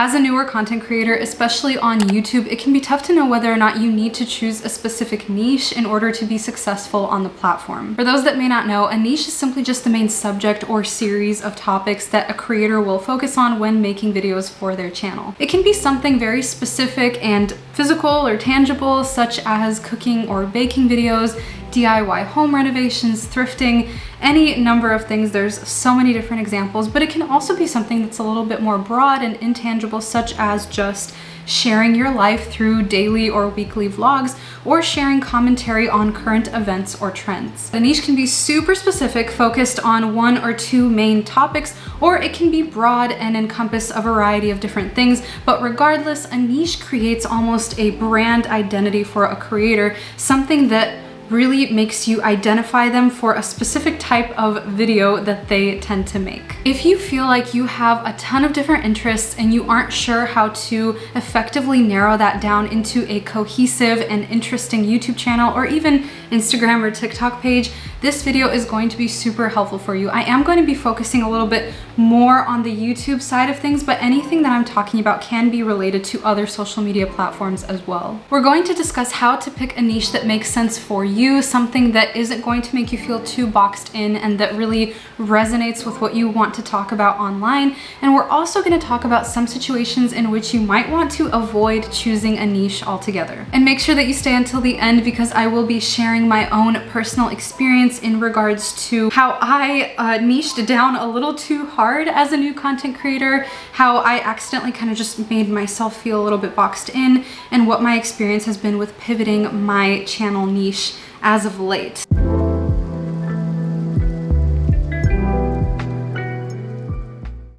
As a newer content creator, especially on YouTube, it can be tough to know whether or not you need to choose a specific niche in order to be successful on the platform. For those that may not know, a niche is simply just the main subject or series of topics that a creator will focus on when making videos for their channel. It can be something very specific and physical or tangible, such as cooking or baking videos, DIY home renovations, thrifting, any number of things. There's so many different examples, but it can also be something that's a little bit more broad and intangible, such as just sharing your life through daily or weekly vlogs, or sharing commentary on current events or trends. The niche can be super specific, focused on one or two main topics, or it can be broad and encompass a variety of different things. But regardless, a niche creates almost a brand identity for a creator, something that really makes you identify them for a specific type of video that they tend to make. If you feel like you have a ton of different interests and you aren't sure how to effectively narrow that down into a cohesive and interesting YouTube channel or even Instagram or TikTok page, this video is going to be super helpful for you. I am going to be focusing a little bit more on the YouTube side of things, but anything that I'm talking about can be related to other social media platforms as well. We're going to discuss how to pick a niche that makes sense for you, something that isn't going to make you feel too boxed in and that really resonates with what you want to talk about online. And we're also going to talk about some situations in which you might want to avoid choosing a niche altogether. And make sure that you stay until the end, because I will be sharing my own personal experience in regards to how I niched down a little too hard as a new content creator, how I accidentally kind of just made myself feel a little bit boxed in, and what my experience has been with pivoting my channel niche as of late.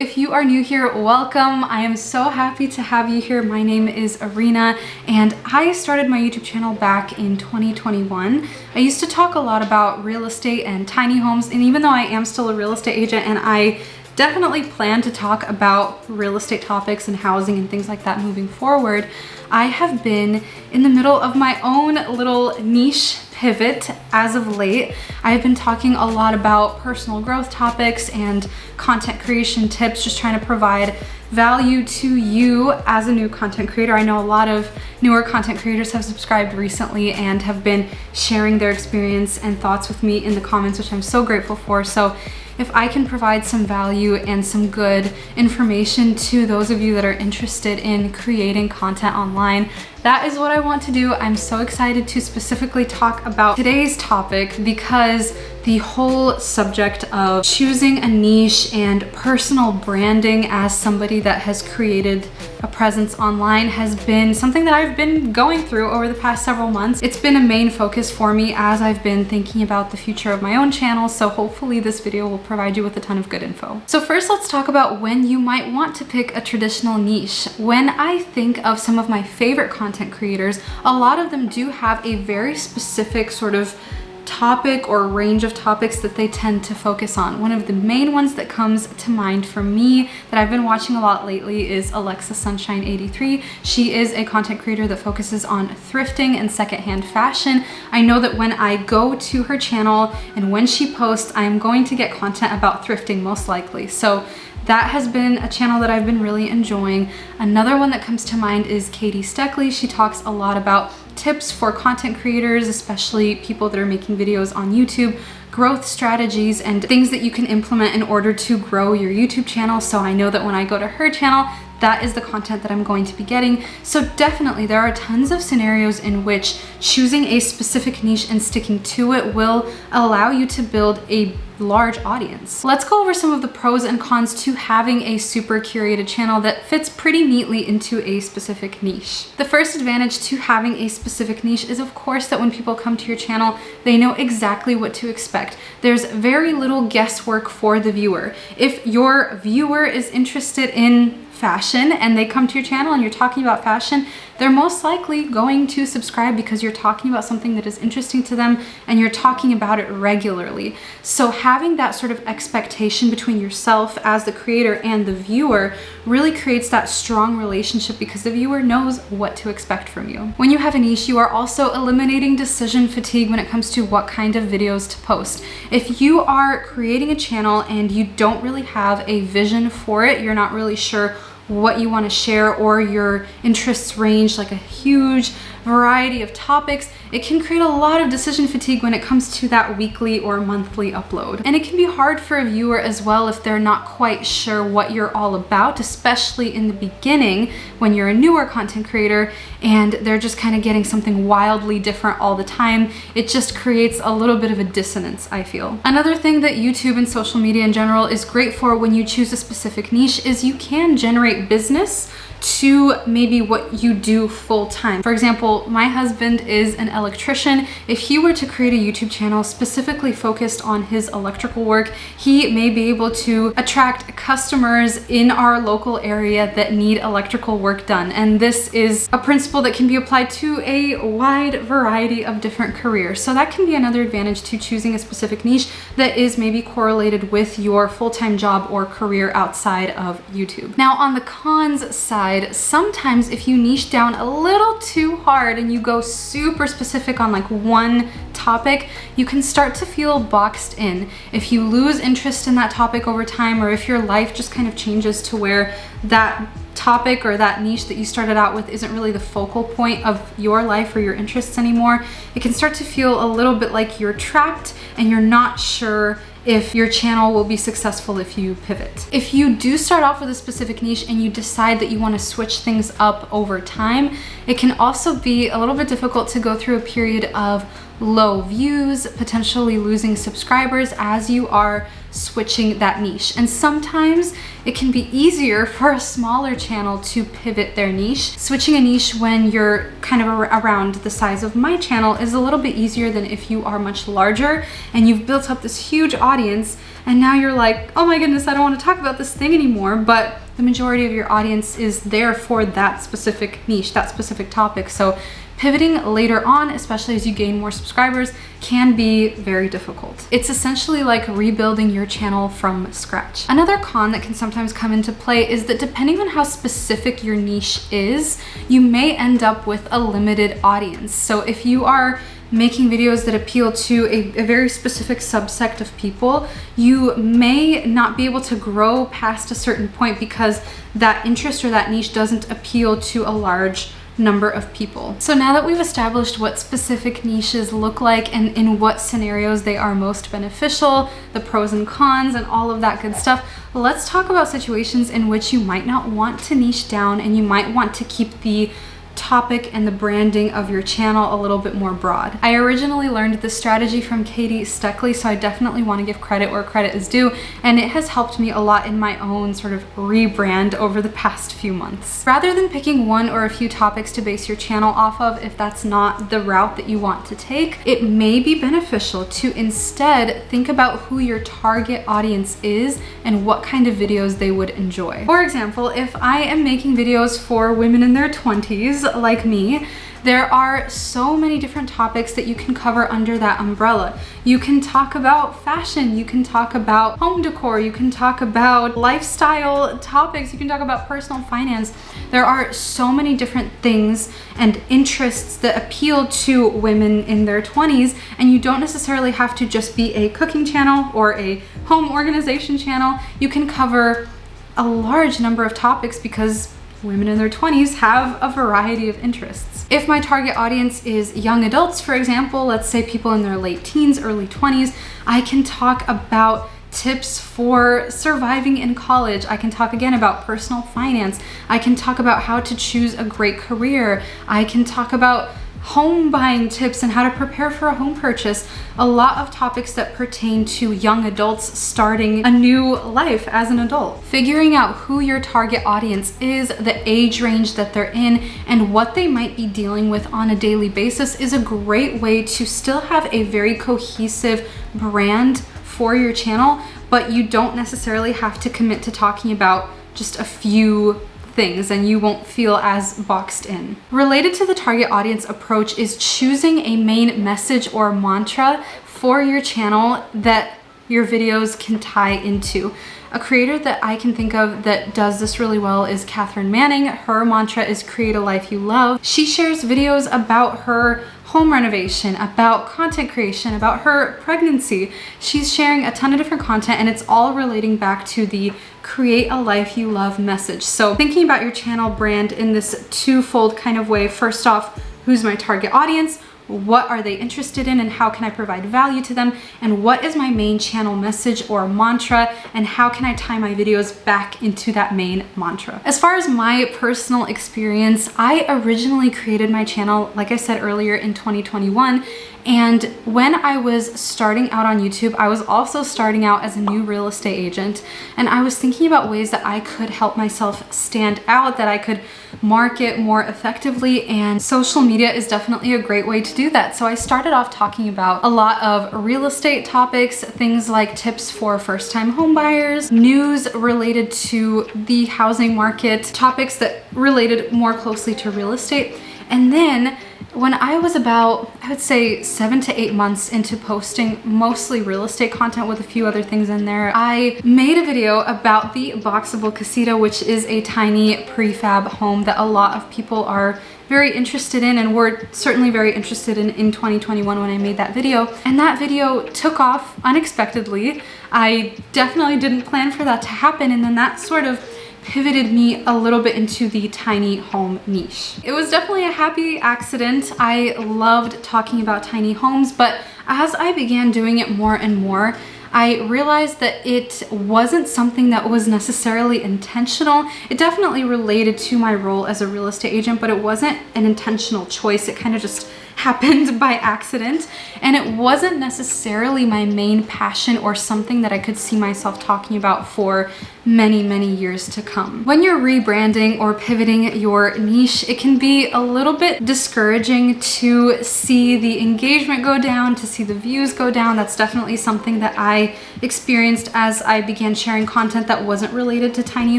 If you are new here, welcome. I am so happy to have you here. My name is Arena, and I started my YouTube channel back in 2021. I used to talk a lot about real estate and tiny homes, and even though I am still a real estate agent and I definitely plan to talk about real estate topics and housing and things like that moving forward, I have been in the middle of my own little niche pivot as of late. I have been talking a lot about personal growth topics and content creation tips, just trying to provide value to you as a new content creator. I know a lot of newer content creators have subscribed recently and have been sharing their experience and thoughts with me in the comments, which I'm so grateful for. So if I can provide some value and some good information to those of you that are interested in creating content online, that is what I want to do. I'm so excited to specifically talk about today's topic, because the whole subject of choosing a niche and personal branding as somebody that has created a presence online has been something that I've been going through over the past several months. It's been a main focus for me as I've been thinking about the future of my own channel, so hopefully this video will provide you with a ton of good info. So first, let's talk about when you might want to pick a traditional niche. When I think of some of my favorite content creators, a lot of them do have a very specific sort of topic or range of topics that they tend to focus on. One of the main ones that comes to mind for me that I've been watching a lot lately is Alexa Sunshine 83. She is a content creator that focuses on thrifting and secondhand fashion. I know that when I go to her channel and when she posts, I am going to get content about thrifting most likely. So that has been a channel that I've been really enjoying. Another one that comes to mind is Katie Steckley. She talks a lot about tips for content creators, especially people that are making videos on YouTube, growth strategies, and things that you can implement in order to grow your YouTube channel. So I know that when I go to her channel, that is the content that I'm going to be getting. So definitely there are tons of scenarios in which choosing a specific niche and sticking to it will allow you to build a large audience. Let's go over some of the pros and cons to having a super curated channel that fits pretty neatly into a specific niche. The first advantage to having a specific niche is, of course, that when people come to your channel, they know exactly what to expect. There's very little guesswork for the viewer. If your viewer is interested in fashion and they come to your channel and you're talking about fashion, they're most likely going to subscribe because you're talking about something that is interesting to them and you're talking about it regularly. So having that sort of expectation between yourself as the creator and the viewer really creates that strong relationship, because the viewer knows what to expect from you. When you have a niche, you are also eliminating decision fatigue when it comes to what kind of videos to post. If you are creating a channel and you don't really have a vision for it, you're not really sure what you want to share or your interests range, like a huge variety of topics, it can create a lot of decision fatigue when it comes to that weekly or monthly upload. And it can be hard for a viewer as well if they're not quite sure what you're all about, especially in the beginning when you're a newer content creator and they're just kind of getting something wildly different all the time. It just creates a little bit of a dissonance, I feel. Another thing that YouTube and social media in general is great for when you choose a specific niche is you can generate business to maybe what you do full time. For example, my husband is an electrician. If he were to create a YouTube channel specifically focused on his electrical work, he may be able to attract customers in our local area that need electrical work done. And this is a principle that can be applied to a wide variety of different careers. So that can be another advantage to choosing a specific niche that is maybe correlated with your full-time job or career outside of YouTube. Now, on the cons side, sometimes if you niche down a little too hard and you go super specific on like one topic, you can start to feel boxed in. If you lose interest in that topic over time, or if your life just kind of changes to where that topic or that niche that you started out with isn't really the focal point of your life or your interests anymore, it can start to feel a little bit like you're trapped and you're not sure if your channel will be successful if you pivot. If you do start off with a specific niche and you decide that you want to switch things up over time, it can also be a little bit difficult to go through a period of low views, potentially losing subscribers as you are switching that niche. And sometimes it can be easier for a smaller channel to pivot their niche. Switching a niche when you're kind of around the size of my channel is a little bit easier than if you are much larger and you've built up this huge audience and now you're like, oh my goodness, I don't want to talk about this thing anymore, but the majority of your audience is there for that specific niche, that specific topic. So pivoting later on, especially as you gain more subscribers, can be very difficult. It's essentially like rebuilding your channel from scratch. Another con that can sometimes come into play is that depending on how specific your niche is, you may end up with a limited audience. So if you are making videos that appeal to a very specific subsect of people, you may not be able to grow past a certain point because that interest or that niche doesn't appeal to a large number of people. So now that we've established what specific niches look like and in what scenarios they are most beneficial, the pros and cons and all of that good stuff, let's talk about situations in which you might not want to niche down and you might want to keep the topic and the branding of your channel a little bit more broad. I originally learned this strategy from Katie Steckley, so I definitely want to give credit where credit is due, and it has helped me a lot in my own sort of rebrand over the past few months. Rather than picking one or a few topics to base your channel off of, if that's not the route that you want to take, it may be beneficial to instead think about who your target audience is and what kind of videos they would enjoy. For example, if I am making videos for women in their 20s, like me, there are so many different topics that you can cover under that umbrella. You can talk about fashion, you can talk about home decor, you can talk about lifestyle topics, you can talk about personal finance. There are so many different things and interests that appeal to women in their 20s, and you don't necessarily have to just be a cooking channel or a home organization channel. You can cover a large number of topics because women in their 20s have a variety of interests. If my target audience is young adults, for example, let's say people in their late teens, early 20s, I can talk about tips for surviving in college. I can talk again about personal finance. I can talk about how to choose a great career. I can talk about home buying tips and how to prepare for a home purchase. A lot of topics that pertain to young adults starting a new life as an adult. Figuring out who your target audience is, the age range that they're in, and what they might be dealing with on a daily basis is a great way to still have a very cohesive brand for your channel, but you don't necessarily have to commit to talking about just a few things and you won't feel as boxed in. Related to the target audience approach is choosing a main message or mantra for your channel that your videos can tie into. A creator that I can think of that does this really well is Catherine Manning. Her mantra is create a life you love. She shares videos about her home renovation, about content creation, about her pregnancy. She's sharing a ton of different content, and it's all relating back to the create a life you love message. So thinking about your channel brand in this twofold kind of way. First off, who's my target audience? What are they interested in, and how can I provide value to them? And what is my main channel message or mantra, and how can I tie my videos back into that main mantra? As far as my personal experience, I originally created my channel, like I said earlier, in 2021. And when I was starting out on YouTube, I was also starting out as a new real estate agent. And I was thinking about ways that I could help myself stand out, that I could market more effectively. And social media is definitely a great way to do that. So I started off talking about a lot of real estate topics, things like tips for first-time home buyers, news related to the housing market, topics that related more closely to real estate. And then when I was about, I would say 7 to 8 months into posting mostly real estate content with a few other things in there, I made a video about the Boxable Casita, which is a tiny prefab home that a lot of people are very interested in, and were certainly very interested in 2021 when I made that video. And that video took off unexpectedly. I definitely didn't plan for that to happen, and then that sort of pivoted me a little bit into the tiny home niche. It was definitely a happy accident. I loved talking about tiny homes, but as I began doing it more and more, I realized that it wasn't something that was necessarily intentional. It definitely related to my role as a real estate agent, but it wasn't an intentional choice. It kind of just happened by accident, and it wasn't necessarily my main passion or something that I could see myself talking about for many, many years to come. When you're rebranding or pivoting your niche, it can be a little bit discouraging to see the engagement go down, to see the views go down. That's definitely something that I experienced as I began sharing content that wasn't related to tiny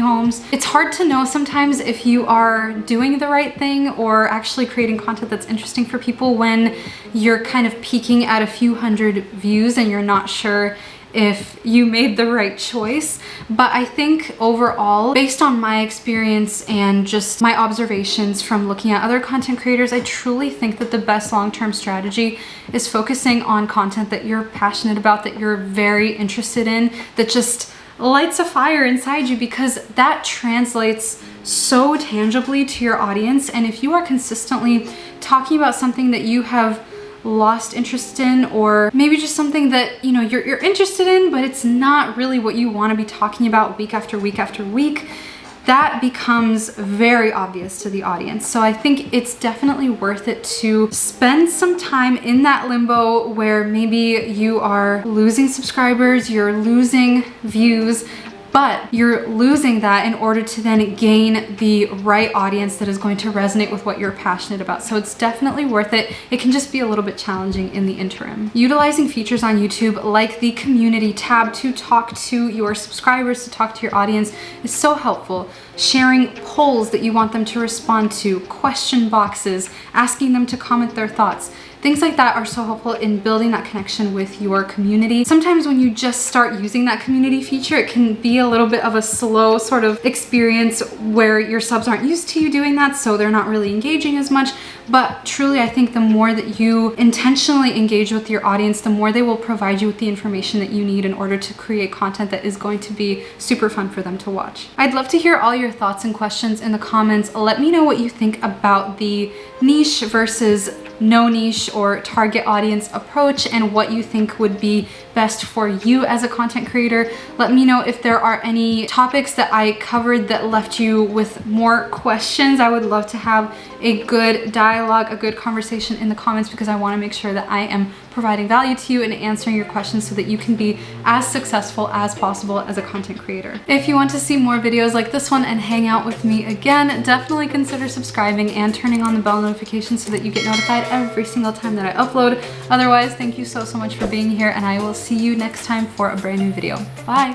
homes. It's hard to know sometimes if you are doing the right thing or actually creating content that's interesting for people when you're kind of peaking at a few hundred views and you're not sure if you made the right choice. But I think overall, based on my experience and just my observations from looking at other content creators, I truly think that the best long-term strategy is focusing on content that you're passionate about, that you're very interested in, that just lights a fire inside you, because that translates so tangibly to your audience. And if you are consistently talking about something that you have lost interest in, or maybe just something that you're interested in, but it's not really what you want to be talking about week after week after week, that becomes very obvious to the audience. So I think it's definitely worth it to spend some time in that limbo where maybe you are losing subscribers, you're losing views, but you're losing that in order to then gain the right audience that is going to resonate with what you're passionate about. So it's definitely worth it. It can just be a little bit challenging in the interim. Utilizing features on YouTube like the community tab to talk to your subscribers, to talk to your audience, is so helpful. Sharing polls that you want them to respond to, question boxes, asking them to comment their thoughts. Things like that are so helpful in building that connection with your community. Sometimes when you just start using that community feature, it can be a little bit of a slow sort of experience where your subs aren't used to you doing that, so they're not really engaging as much. But truly, I think the more that you intentionally engage with your audience, the more they will provide you with the information that you need in order to create content that is going to be super fun for them to watch. I'd love to hear all your thoughts and questions in the comments. Let me know what you think about the niche versus no niche or target audience approach, and what you think would be best for you as a content creator. Let me know if there are any topics that I covered that left you with more questions. I would love to have a good dialogue, a good conversation in the comments, because I want to make sure that I am providing value to you and answering your questions so that you can be as successful as possible as a content creator. If you want to see more videos like this one and hang out with me again, definitely consider subscribing and turning on the bell notification so that you get notified every single time that I upload. Otherwise, thank you so much for being here, and I will see you next time for a brand new video. Bye!